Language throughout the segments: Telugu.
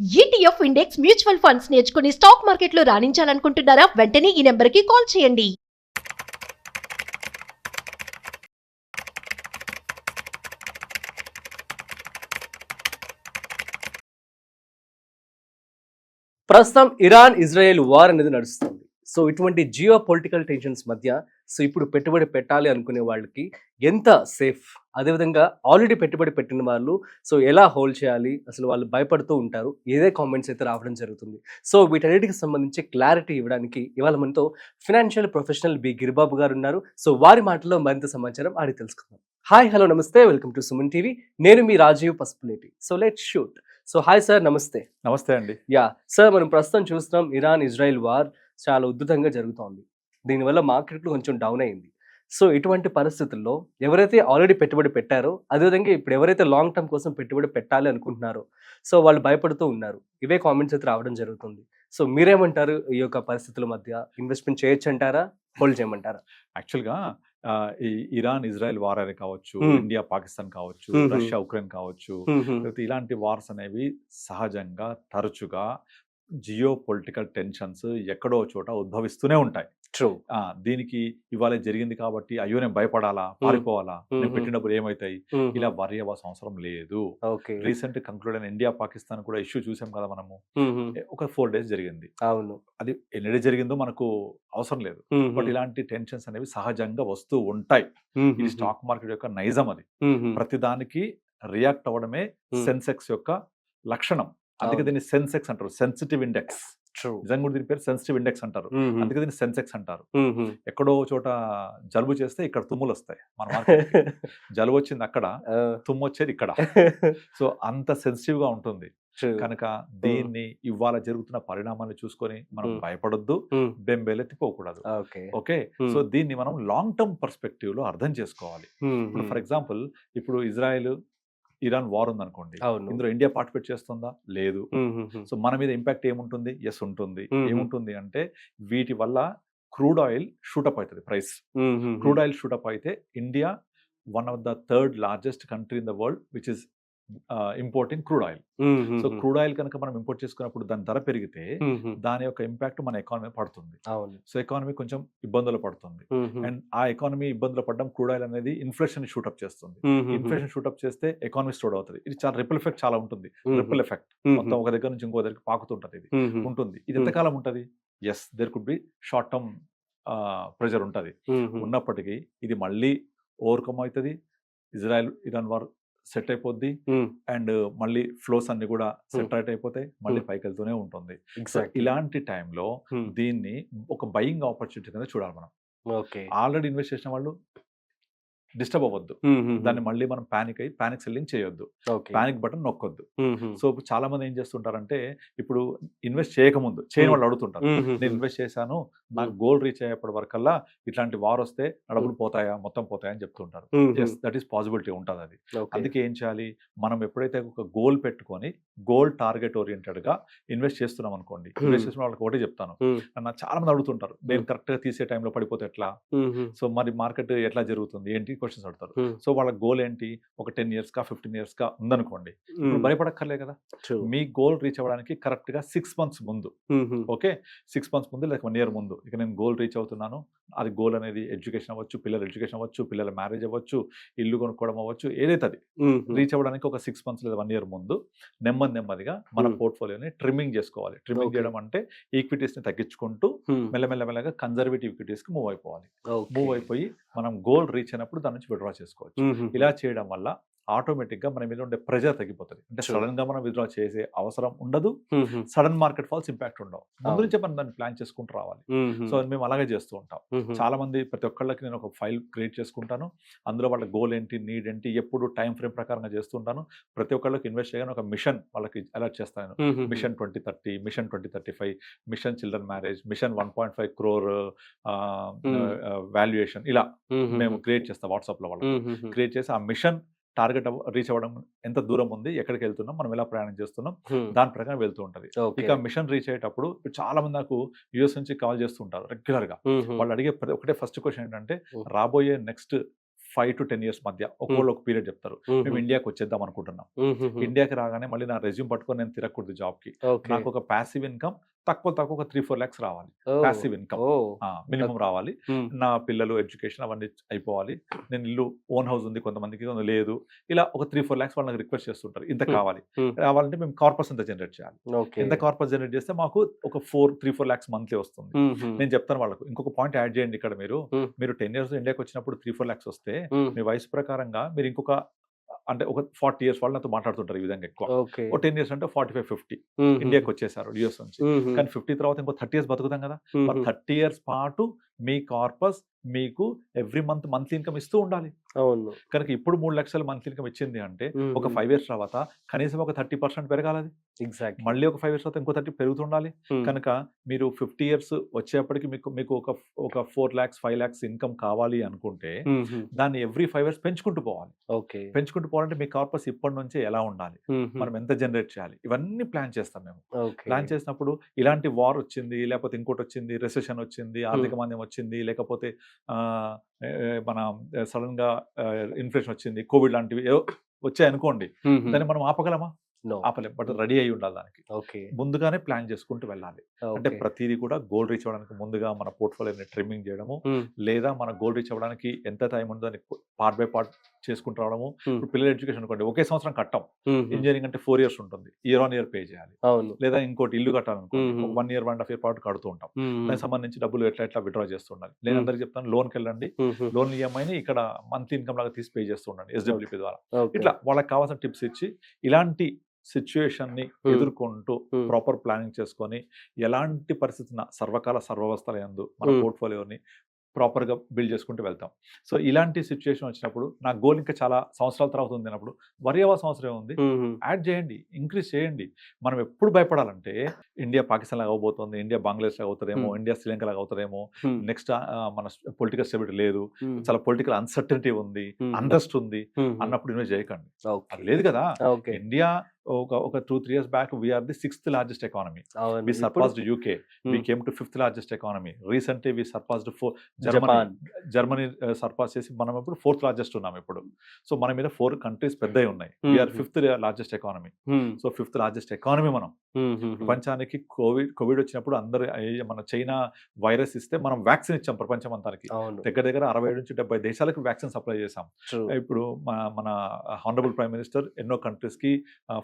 ఈటీఎఫ్ ఇండెక్స్ మ్యూచువల్ ఫండ్స్ నేర్చుకుని స్టాక్ మార్కెట్లో రాణించాలనుకుంటున్నారా? వెంటనే ఈ నెంబర్కి కాల్ చేయండి. ప్రస్తుతం ఇరాన్ ఇజ్రాయెల్ వార్ అనేది నడుస్తుంది. సో ఇటువంటి జియో పొలిటికల్ టెన్షన్స్ మధ్య సో ఇప్పుడు పెట్టుబడి పెట్టాలి అనుకునే వాళ్ళకి ఎంత సేఫ్, అదేవిధంగా ఆల్రెడీ పెట్టుబడి పెట్టిన వాళ్ళు సో ఎలా హోల్డ్ చేయాలి, అసలు వాళ్ళు భయపడుతూ ఉంటారు, ఏదే కామెంట్స్ అయితే రావడం జరుగుతుంది. సో వీటన్నిటికి సంబంధించి క్లారిటీ ఇవ్వడానికి ఇవాళ మనతో ఫినాన్షియల్ ప్రొఫెషనల్ బి గిరిబాబు గారు ఉన్నారు. సో వారి మాటల్లో మరింత సమాచారం అడిగి తెలుసుకుందాం. హాయ్, హలో, నమస్తే, వెల్కమ్ టు సుమన్ టీవీ. నేను మీ Rajeev Pasupuleti. So let's shoot. So hi sir, నమస్తే. నమస్తే అండి. యా సార్, మనం ప్రస్తుతం చూస్తున్నాం ఇరాన్ ఇజ్రాయెల్ వార్ చాలా ఉధృతంగా జరుగుతోంది. దీనివల్ల మార్కెట్లు కొంచెం డౌన్ అయింది. సో ఇటువంటి పరిస్థితుల్లో ఎవరైతే ఆల్రెడీ పెట్టుబడి పెట్టారో, అదేవిధంగా ఇప్పుడు ఎవరైతే లాంగ్ టర్మ్ కోసం పెట్టుబడి పెట్టాలి అనుకుంటున్నారో సో వాళ్ళు భయపడుతూ ఉన్నారు. ఇవే కామెంట్స్ అయితే రావడం జరుగుతుంది. సో మీరేమంటారు? ఈ యొక్క పరిస్థితుల మధ్య ఇన్వెస్ట్మెంట్ చేయొచ్చు అంటారా, హోల్డ్ చేయమంటారా? యాక్చువల్గా ఈ ఇరాన్ ఇజ్రాయెల్ వార్ అనేది కావచ్చు, ఇండియా పాకిస్తాన్ కావచ్చు, రష్యా ఉక్రెయిన్ కావచ్చు, లేకపోతే ఇలాంటి వార్స్ అనేవి సహజంగా తరచుగా జియో పొలిటికల్ టెన్షన్స్ ఎక్కడో చోట ఉద్భవిస్తూనే ఉంటాయి. ట్రూ. దీనికి ఇవాళ జరిగింది కాబట్టి అయ్యో నేను భయపడాలా, పారిపోవాలా, నేను పెట్టినప్పుడు ఏమవుతాయి, ఇలా వరి అవ్వాల్సిన అవసరం లేదు. రీసెంట్ కంక్లూడ్ అయిన ఇండియా పాకిస్తాన్ కూడా ఇష్యూ చూసాం కదా మనము. ఒక 4 days జరిగింది. అవును, అది ఎన్ని డేస్ జరిగిందో మనకు అవసరం లేదు. బట్ ఇలాంటి టెన్షన్స్ అనేవి సహజంగా వస్తూ ఉంటాయి. ఇది స్టాక్ మార్కెట్ యొక్క నైజం. అది ప్రతిదానికి రియాక్ట్ అవ్వడమే సెన్సెక్స్ యొక్క లక్షణం. అందుకే దీన్ని సెన్సెక్స్ అంటారు, సెన్సిటివ్ ఇండెక్స్. నిజంగా దీని పేరు సెన్సిటివ్ ఇండెక్స్ అంటారు. అందుకే దీన్ని సెన్సెక్స్ అంటారు. ఎక్కడో చోట జలుబు చేస్తే ఇక్కడ తుమ్ములు వస్తాయి. మన మార్కెట్ జలుబు వచ్చింది అక్కడ, తుమ్ము వచ్చేది ఇక్కడ. సో అంత సెన్సిటివ్ గా ఉంటుంది. కనుక దీన్ని ఇవాళ జరుగుతున్న పరిణామాన్ని చూసుకొని మనం భయపడొద్దు, బెంబేలెత్తిపోకూడదు. ఓకే, సో దీన్ని మనం లాంగ్ టర్మ్ పర్స్పెక్టివ్ లో అర్థం చేసుకోవాలి. ఇప్పుడు ఫర్ ఎగ్జాంపుల్, ఇప్పుడు ఇజ్రాయెల్ ఇరాన్ వార్ ఉందనుకోండి, ఇందులో ఇండియా పార్టిసిపేట్ చేస్తుందా? లేదు. సో మన మీద ఇంపాక్ట్ ఏముంటుంది? ఎస్ ఉంటుంది. ఏముంటుంది అంటే వీటి వల్ల క్రూడ్ ఆయిల్ షూటప్ అవుతుంది, ప్రైస్. క్రూడ్ ఆయిల్ షూటప్ అయితే India one of the 3rd largest country in the world which is importing crude oil. So crude oil కనుక మనం ఇంపోర్ట్ చేసుకున్నప్పుడు దాని ధర పెరిగితే దాని యొక్క ఇంపాక్ట్ మన ఎకానమీ పడుతుంది. సో ఎకానమీ కొంచెం ఇబ్బందులు పడుతుంది. అండ్ ఆ ఎకానమీ ఇబ్బందులు పడడం, క్రూడ్ ఆయిల్ అనేది ఇన్ఫ్లేషన్ షూటప్ చేస్తుంది. ఇన్ఫ్లేషన్ షూటప్ చేస్తే ఎకానమీ స్టోర్ అవుతుంది. ఇది చాలా రిపుల్ ఎఫెక్ట్ చాలా ఉంటుంది. రిపుల్ ఎఫెక్ట్ మొత్తం ఒక దగ్గర నుంచి ఇంకో దగ్గరికి పాకుతుంటది. ఇది ఉంటుంది. ఇది ఎంతకాలం ఉంటుంది? Yes, there could be short term pressure ఉంటుంది. ఉన్నప్పటికీ ఇది మళ్ళీ ఓవర్కమ్ అవుతుంది. ఇజ్రాయెల్ ఇరాన్ వార్ సెట్ అయిపోద్ది. అండ్ మళ్ళీ ఫ్లోస్ అన్ని కూడా సెట్ అయిపోతాయి. మళ్ళీ పైకి వెళ్తూనే ఉంటుంది. ఇలాంటి టైంలో దీన్ని ఒక బయింగ్ ఆపర్చునిటీ కింద చూడాలి మనం. ఆల్రెడీ ఇన్వెస్ట్ చేసిన వాళ్ళు డిస్టర్బ్ అవ్వద్దు. దాన్ని మళ్ళీ మనం పానిక్ సెల్లింగ్ చేయొద్దు, పానిక్ బటన్ నొక్కొద్దు. సో చాలా మంది ఏం చేస్తుంటారంటే, ఇప్పుడు ఇన్వెస్ట్ చేయకముందు చేయని వాళ్ళు అడుగుతుంటారు, నేను ఇన్వెస్ట్ చేశాను, నాకు గోల్ రీచ్ అయ్యేప్పటి వరకల్లా ఇట్లాంటి వార్ వస్తే డబ్బులు పోతాయా, మొత్తం పోతాయా అని చెప్తుంటారు. ఎస్, దట్ ఈస్ పాసిబిలిటీ ఉంటుంది. అది అందుకే ఏం చేయాలి, మనం ఎప్పుడైతే ఒక గోల్ పెట్టుకొని గోల్ టార్గెట్ ఓరియంటెడ్ గా ఇన్వెస్ట్ చేస్తున్నాం అనుకోండి, ఇన్వెస్ట్ చేసిన వాళ్ళకి ఒకటే చెప్తాను, నాకు చాలా మంది అడుగుతుంటారు, నేను కరెక్ట్ గా తీసే టైంలో పడిపోతే ఎట్లా, సో మరి మార్కెట్ ఎట్లా జరుగుతుంది ఏంటి క్వశ్చన్స్ అడుగుతారు. సో వాళ్ళ గోల్ ఏంటి, ఒక 10 years కా 15 years కా ఉందనుకోండి, భయపడక్కర్లే కదా. మీ గోల్ రీచ్ అవ్వడానికి కరెక్ట్ గా 6 months ముందు, ఓకే, 6 months ముందు లేక 1 year ముందు ఇక నేను గోల్ రీచ్ అవుతున్నాను. అది గోల్ అనేది ఎడ్యుకేషన్ అవ్వచ్చు, పిల్లల ఎడ్యుకేషన్ అవ్వచ్చు, పిల్లల మ్యారేజ్ అవ్వచ్చు, ఇల్లు కొనుక్కోవడం అవ్వచ్చు, ఏదైతే అది రీచ్ అవ్వడానికి ఒక 6 months లేదా 1 year ముందు నెమ్మదిగా మన పోర్ట్ఫోలియోని ట్రిమ్మింగ్ చేసుకోవాలి. ట్రిమ్మింగ్ చేయడం అంటే ఈక్విటీస్ ని తగ్గించుకుంటూ మెల్లమెల్లగా కన్జర్వేటివ్ ఈక్విటీస్ కి మూవ్ అయిపోవాలి. మూవ్ అయిపోయి మనం గోల్ రీచ్ అయినప్పుడు దాని నుంచి విత్డ్రా చేసుకోవచ్చు. ఇలా చేయడం వల్ల ఆటోమేటిక్ గా మన మీద ఉండే ప్రెజర్ తగ్గిపోతుంది. అంటే సడన్ గా మనం విత్డ్రా చేసే అవసరం ఉండదు, సడన్ మార్కెట్ ఫాల్స్ ఇంపాక్ట్ ఉండవు. ముందు నుంచే మనం దాన్ని ప్లాన్ చేసుకుంటూ రావాలి. సో మేము అలాగే చేస్తూ ఉంటాం. చాలా మంది ప్రతి ఒక్కళ్ళకి నేను ఒక ఫైల్ క్రియేట్ చేసుకుంటాను. అందులో వాళ్ళ గోల్ ఏంటి, నీడ్ ఏంటి, ఎప్పుడు టైం ఫ్రేమ్ ప్రకారంగా చేస్తుంటాను. ప్రతి ఒక్కళ్ళకి ఇన్వెస్ట్ చేయగానే ఒక మిషన్ వాళ్ళకి అలర్ట్ చేస్తాను. Mission 2030, mission 2035, mission children marriage, mission 1.5 crore valuation, ఇలా మేము క్రియేట్ చేస్తాం. వాట్సాప్ లో వాళ్ళు క్రియేట్ చేసి ఆ మిషన్ టార్గెట్ రీచ్ అవ్వడం ఎంత దూరం ఉంది, ఎక్కడికి వెళ్తున్నాం, మనం ఎలా ప్రయాణం చేస్తున్నాం, దాని ప్రకారం వెళ్తూ ఉంటది. ఇక మిషన్ రీచ్ అయ్యేటప్పుడు చాలా మంది నాకు యూఎస్ నుంచి కాల్ చేస్తుంటారు రెగ్యులర్ గా. వాళ్ళు అడిగే ఒకటే ఫస్ట్ క్వశ్చన్ ఏంటంటే, రాబోయే నెక్స్ట్ 5 to 10 years మధ్య ఒక్కొక్కళ్ళు ఒక పీరియడ్ చెప్తారు. మేము ఇండియాకి వచ్చేద్దాం అనుకుంటున్నాం. ఇండియాకి రాగానే మళ్ళీ నా రెజ్యూమ్ పట్టుకొని నేను తిరగకూడదు జాబ్కి. నాకు ఒక ప్యాసివ్ ఇన్కమ్ తక్కువ ఒక 3-4 lakhs రావాలి. ప్యాసివ్ ఇన్కమ్ మినిమం రావాలి. నా పిల్లలు ఎడ్యుకేషన్ అవన్నీ అయిపోవాలి. నేను ఇల్లు ఓన్ హౌస్ ఉంది, కొంతమందికి లేదు. ఇలా ఒక 3-4 lakhs వాళ్ళకి రిక్వెస్ట్ చేస్తుంటారు. ఇంత కావాలంటే మేము కార్పస్ ఎంత జనరేట్ చేయాలి. ఎంత కార్పస్ జనరేట్ చేస్తే మాకు ఒక 3-4 lakhs మంత్లీ వస్తుంది. నేను చెప్తాను వాళ్ళకు, ఇంకొక పాయింట్ యాడ్ చేయండి ఇక్కడ, మీరు 10 years ఇండియాకి వచ్చినప్పుడు 3-4 lakhs వస్తే మీ వయసు ప్రకారంగా మీరు ఇంకొక అంటే ఒక 40 years వాళ్ళు నాతో మాట్లాడుతుంటారు ఈ విధంగా ఎక్కువ. ఒక 10 years అంటే 45-50 ఇండియాకి వచ్చేసారు యుఎస్ నుంచి. కానీ 50 తర్వాత ఇంకో 30 years బతుకుతాం కదా. 30 years పాటు మీ కార్పస్ మీకు ఎవ్రీ మంత్లీ ఇన్కమ్ ఇస్తూ ఉండాలి. అవును. కనుక ఇప్పుడు 3 లక్షల మంత్లీ ఇన్కమ్ ఇచ్చింది అంటే ఒక 5 years తర్వాత కనీసం ఒక 30% పెరగాలి. ఎగ్జాక్ట్. మళ్ళీ ఒక 5 years తర్వాత ఇంకో 30 పెరుగుతుండాలి. కనుక మీరు 50 years వచ్చేప్పటికి మీకు ఒక 4 lakhs 5 lakhs ఇన్కమ్ కావాలి అనుకుంటే దాన్ని ఎవ్రీ 5 years పెంచుకుంటూ పోవాలి. ఓకే. పెంచుకుంటూ పోవాలంటే మీ కార్పస్ ఇప్పటి నుంచే ఎలా ఉండాలి, మనం ఎంత జనరేట్ చేయాలి, ఇవన్నీ ప్లాన్ చేస్తాం మేము. ప్లాన్ చేసినప్పుడు ఇలాంటి వార్ వచ్చింది, లేకపోతే ఇంకోటి వచ్చింది, రెసెషన్ వచ్చింది, ఆర్థిక మాంద్యం వచ్చింది, లేకపోతే మన సడన్ గా ఇన్ఫ్లేషన్ వచ్చింది, కోవిడ్ లాంటివి వచ్చాయి అనుకోండి, దాన్ని మనం ఆపగలమా? ఆపలేం. బట్ రెడీ అయి ఉండాలి దానికి. ముందుగానే ప్లాన్ చేసుకుంటూ వెళ్ళాలి. అంటే ప్రతిదీ కూడా గోల్ రీచ్ అవ్వడానికి ముందుగా మన పోర్ట్ఫోలియోని ట్రిమ్మింగ్ చేయడము, లేదా మన గోల్ రీచ్ అవ్వడానికి ఎంత టైం ఉందో దాన్ని పార్ట్ బై పార్ట్ చేసుకుంటూ రావడము. ఇప్పుడు పిల్లల ఎడ్యుకేషన్ అనుకోండి, ఒకే సంవత్సరం కట్టాం. ఇంజనీరింగ్ అంటే 4 years ఉంటుంది, ఇయర్ ఆన్ ఇయర్ పే చేయాలి. లేదా ఇంకోటి ఇల్లు కట్టాలనుకోండి, 1 year 1.5 year పాటు కడుతూ ఉంటాం. దానికి సంబంధించి డబ్బులు ఎట్లా విత్డ్రా చేస్తూ ఉండాలి. నేను అందరికి చెప్తాను, లోన్కి వెళ్ళండి, లోన్ ఈఎంఐని ఇక్కడ మంత్లీ ఇన్కమ్ లాగా తీసి పే చేస్తూ ఉండండి SWP ద్వారా. ఇట్లా వాళ్ళకి కావాల్సిన టిప్స్ ఇచ్చి ఇలాంటి సిచ్యుయేషన్ ని ఎదుర్కొంటూ ప్రాపర్ ప్లానింగ్ చేసుకొని ఎలాంటి పరిస్థితున్న సర్వకాల సర్వవస్థల యందు మన పోర్ట్ఫోలియోని ప్రాపర్ గా బిల్డ్ చేసుకుంటూ వెళ్తాం. సో ఇలాంటి సిచ్యుయేషన్ వచ్చినప్పుడు నా గోల్ ఇంకా చాలా సంవత్సరాల తర్వాత ఉంది అన్నప్పుడు వరి అవ్వాల్సిన అవసరం ఉంది, యాడ్ చేయండి, ఇంక్రీజ్ చేయండి. మనం ఎప్పుడు భయపడాలంటే ఇండియా పాకిస్తాన్ లాగా అవబోతుంది, ఇండియా బంగ్లాదేశ్ లాగా అవుతారేమో, ఇండియా శ్రీలంక లాగా అవుతారేమో, నెక్స్ట్ మన పొలిటికల్ స్టెబిలిటీ లేదు, చాలా పొలిటికల్ అన్సర్టనిటీ ఉంది, అన్రెస్ట్ ఉంది అన్నప్పుడు ఇన్వెస్ట్ చేయకండి. అది లేదు కదా. ఇండియా ఒక 2-3 years back we are the 6th largest economy. We surpassed UK. We came to 5th largest economy. Recently we surpassed Germany surpass చేసి మనం ఇప్పుడు 4th largest ఉన్నాం ఇప్పుడు. సో మన మీద 4 countries పెద్దవి ఉన్నాయి. We are 5th largest economy. So 5th largest economy మనం. ప్రపంచానికి కోవిడ్ వచ్చినప్పుడు అందరు మన చైనా వైరస్ ఇస్తే మనం వ్యాక్సిన్ ఇచ్చాం ప్రపంచం అంతానికి. దగ్గర 60-70 దేశాలకు వ్యాక్సిన్ సప్లై చేసాం. ఇప్పుడు మన హానరబుల్ ప్రైమ్ మినిస్టర్ ఎన్నో కంట్రీస్ కి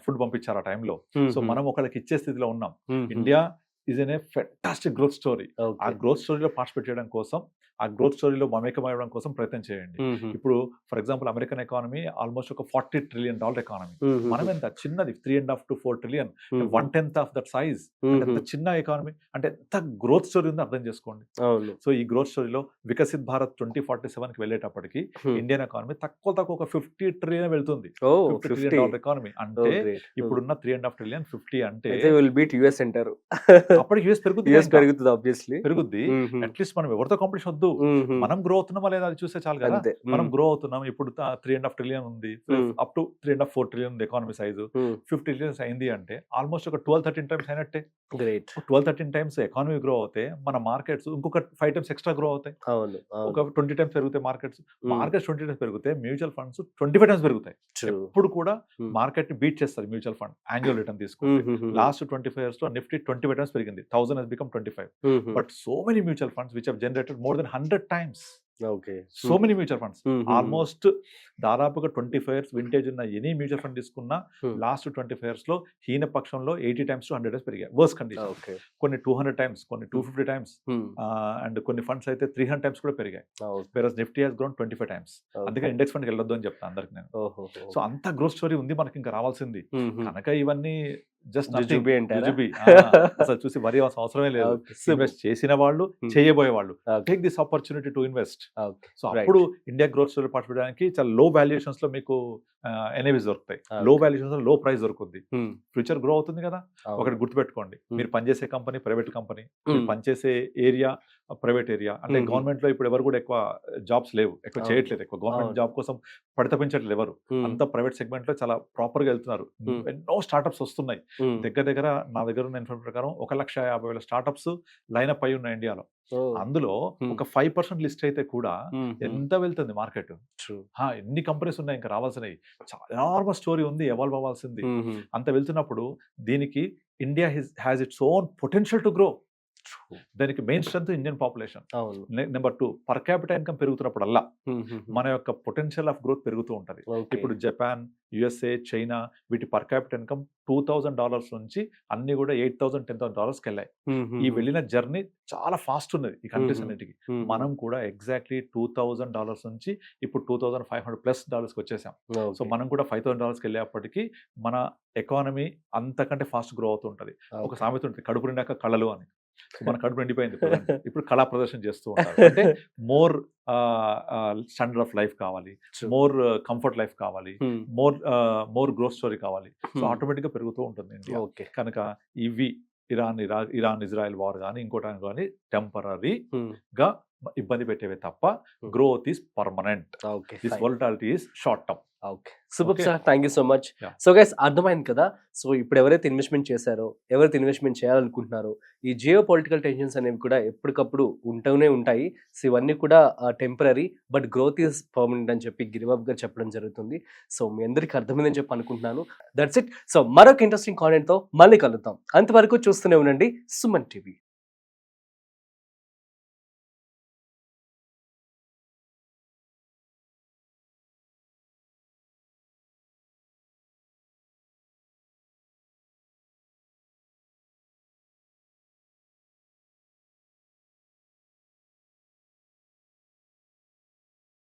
ఫుడ్ పంపించారు ఆ టైంలో. సో మనం ఒకళ్ళకి ఇచ్చే స్థితిలో ఉన్నాం. India is an a fantastic growth story. ఆ గ్రోత్ స్టోరీలో పార్టిసిపేట్ చేయడం కోసం, ఆ గ్రోత్ స్టోరీలో మమేకమయ్యడం కోసం ప్రయత్నం చేయండి. ఇప్పుడు for example American economy almost ఒక $40 trillion ఎకానమీ. మనం ఎంత చిన్నది, 3.5 to 4 trillion, 1/10 of that size. ఎంత చిన్న ఎకానమీ అంటే ఎంత గ్రోత్ స్టోరీ ఉందో అర్థం చేసుకోండి. సో ఈ గ్రోత్ స్టోరీలో వికసిత్ భారత్ 2047 కి వెళ్ళేటప్పటికి ఇండియన్ ఎకానమీ తక్కువ ఒక $50 trillion వెళ్తుంది. $50 trillion ఎకానమీ అంటే ఇప్పుడున్న 3.5 trillion 50 అంటే అప్పటికి యుఎస్ పెరుగుద్ది. అట్లీస్ట్ మనం ఎవరితో కాంపిటీషన్ వద్దు, మనం గ్రో అవుతున్నామా లేదా అది చూస్తే చాలు కదా. మనం గ్రో అవుతున్నాం. ఇప్పుడు 3.5 trillion ఉంది, అప్ టు 3.5-4 trillion ఉంది ఎకానమీ సైజు. 50 trillion అయింది అంటే ఆల్మోస్ట్ ఒక 12-13 times అయినట్టే. 12-13 times ఎకానమీ గ్రో అవుతే మన మార్కెట్స్ ఇంకొక 5 times ఎక్స్ట్రా గ్రో అవుతాయి. ఒక 20 times పెరుగుతాయి మార్కెట్స్ 20 times పెరుగుతాయి. మ్యూచువల్ ఫండ్స్ 25 times పెరుగుతాయి. ఎప్పుడు కూడా మార్కెట్ ని బీట్ చేస్తారు మ్యూచువల్ ఫండ్ యాన్యువల్ రిటర్న్ తీసుకుంటే. లాస్ట్ 25 years లో నిఫ్టీ 25 times పెరిగింది. 1000 has become 25. But so many mutual funds which have generated more than 100 times. So many mutual funds. Almost దాదాపుగా 25 years వింటేజ్ ఉన్న ఎనీ మ్యూచువల్ ఫండ్ తీసుకున్నా లాస్ట్ 25 years లో హీన పక్షంలో 80 times to 100 times పెరిగాయి. Worse condition. కొన్ని 200 times, కొన్ని 250 times, అండ్ కొన్ని ఫండ్స్ అయితే 300 times కూడా పెరిగాయి. Whereas Nifty has grown 25 times. అందుకే ఇండెక్స్ ఫండ్కి వెళ్ళొద్దు అని చెప్తాను అందరికి నేను. సో అంత గ్రోత్ స్టోరీ ఉంది మనకి ఇంకా రావాల్సింది. కనుక ఇవన్నీ జస్ట్ అసలు చూసి వరి అవసరమే లేదు. ఇన్వెస్ట్ చేసిన వాళ్ళు, చేయబోయే వాళ్ళు take this opportunity to invest. So అప్పుడు ఇండియా గ్రోత్ స్టోరీ పార్టిసిపేట్ చాలా లో వాల్యుయేషన్స్ లో మీకు ఎన్ఏవిస్ దొరుకుతాయి. లో వాల్యుయేషన్స్ లో లో ప్రైస్ దొరుకుతుంది. ఫ్యూచర్ గ్రో అవుతుంది కదా. ఒకటి గుర్తుపెట్టుకోండి, మీరు పనిచేసే కంపెనీ ప్రైవేట్ కంపెనీ, పనిచేసే ఏరియా ప్రైవేట్ ఏరియా. అంటే గవర్నమెంట్ లో ఇప్పుడు ఎవరు కూడా ఎక్కువ జాబ్స్ లేవు, ఎక్కువ చేయట్లేదు, ఎక్కువ గవర్నమెంట్ జాబ్ కోసం పడితపించట్లేదు ఎవరు. అంతా ప్రైవేట్ సెగ్మెంట్ లో చాలా ప్రాపర్ గా వెళ్తున్నారు. ఎన్నో స్టార్ట్అప్స్ వస్తున్నాయి. దగ్గర నా దగ్గర ఉన్న ఇన్ఫర్మేషన్ ప్రకారం 150,000 స్టార్ట్అప్స్ లైన్ అప్ అయి ఉన్నాయి ఇండియాలో. అందులో Hmm. ఒక 5% లిస్ట్ అయితే కూడా ఎంత వెళ్తుంది మార్కెట్? ట్రూ. ఎన్ని కంపెనీస్ ఉన్నాయి ఇంకా రావాల్సినవి, చాలా స్టోరీ ఉంది, ఎవాల్వ్ అవ్వాల్సింది. అంత వెళ్తున్నప్పుడు దీనికి India has its own potential to grow. దానికి మెయిన్ స్ట్రెంత్ ఇండియన్ పాపులేషన్. అవును. నెంబర్ 2, పర్ క్యాపిటల్ ఇన్కమ్ పెరుగుతున్నప్పుడల్లా మన యొక్క పొటెన్షియల్ ఆఫ్ గ్రోత్ పెరుగుతూ ఉంటది. ఇప్పుడు జపాన్, యుఎస్ఏ, చైనా వీటి పర్ క్యాపిటల్ ఇన్కమ్ $2,000 నుంచి అన్ని కూడా $8,000, $10,000 వెళ్ళాయి. ఈ వెళ్ళిన జర్నీ చాలా ఫాస్ట్ ఉన్నది ఈ కంట్రీస్ అన్నిటికి. మనం కూడా ఎగ్జాక్ట్లీ $2,000 నుంచి ఇప్పుడు $2,500+ వచ్చేసాం. సో మనం కూడా $5,000 వెళ్ళేప్పటికీ మన ఎకానమీ అంతకంటే ఫాస్ట్ గ్రో అవుతూ ఉంటది. ఒక సామెత ఉంటుంది, కడుపు నిండాక కళలు అని. సో మన కడుపు నిండిపోయింది ఇప్పుడు కళా ప్రదర్శన చేస్తూ ఉంటారు. అంటే మోర్ స్టాండర్డ్ ఆఫ్ లైఫ్ కావాలి, మోర్ కంఫర్ట్ లైఫ్ కావాలి, మోర్ గ్రోత్ స్టోరీ కావాలి. సో ఆటోమేటిక్ గా పెరుగుతూ ఉంటుంది ఇండియా. కనుక ఇవి ఇరాన్ ఇజ్రాయెల్ వార్ కానీ ఇంకోటి కానీ టెంపరీగా ఇబ్బంది పెట్టేవే తప్ప growth is permanent. This volatility is short term. Okay, super sir, thank you so much. Yeah. So guys, అర్థమైంది కదా. సో ఇప్పుడు ఎవరైతే ఇన్వెస్ట్మెంట్ చేశారో, ఎవరైతే ఇన్వెస్ట్మెంట్ చేయాలనుకుంటున్నారో, ఈ జియో పొలిటికల్ టెన్షన్స్ అనేవి కూడా ఎప్పటికప్పుడు ఉంటూనే ఉంటాయి. సో ఇవన్నీ కూడా temporary, but growth is permanent అని చెప్పి గిరిబాబు గారు చెప్పడం జరుగుతుంది. సో మీ అందరికీ అర్థమైందని చెప్పి అనుకుంటున్నాను. That's it. సో మరొక ఇంట్రెస్టింగ్ కాంటెంట్తో మళ్ళీ కలుద్దాం. అంతవరకు చూస్తూనే ఉండండి సుమన్ టీవీ.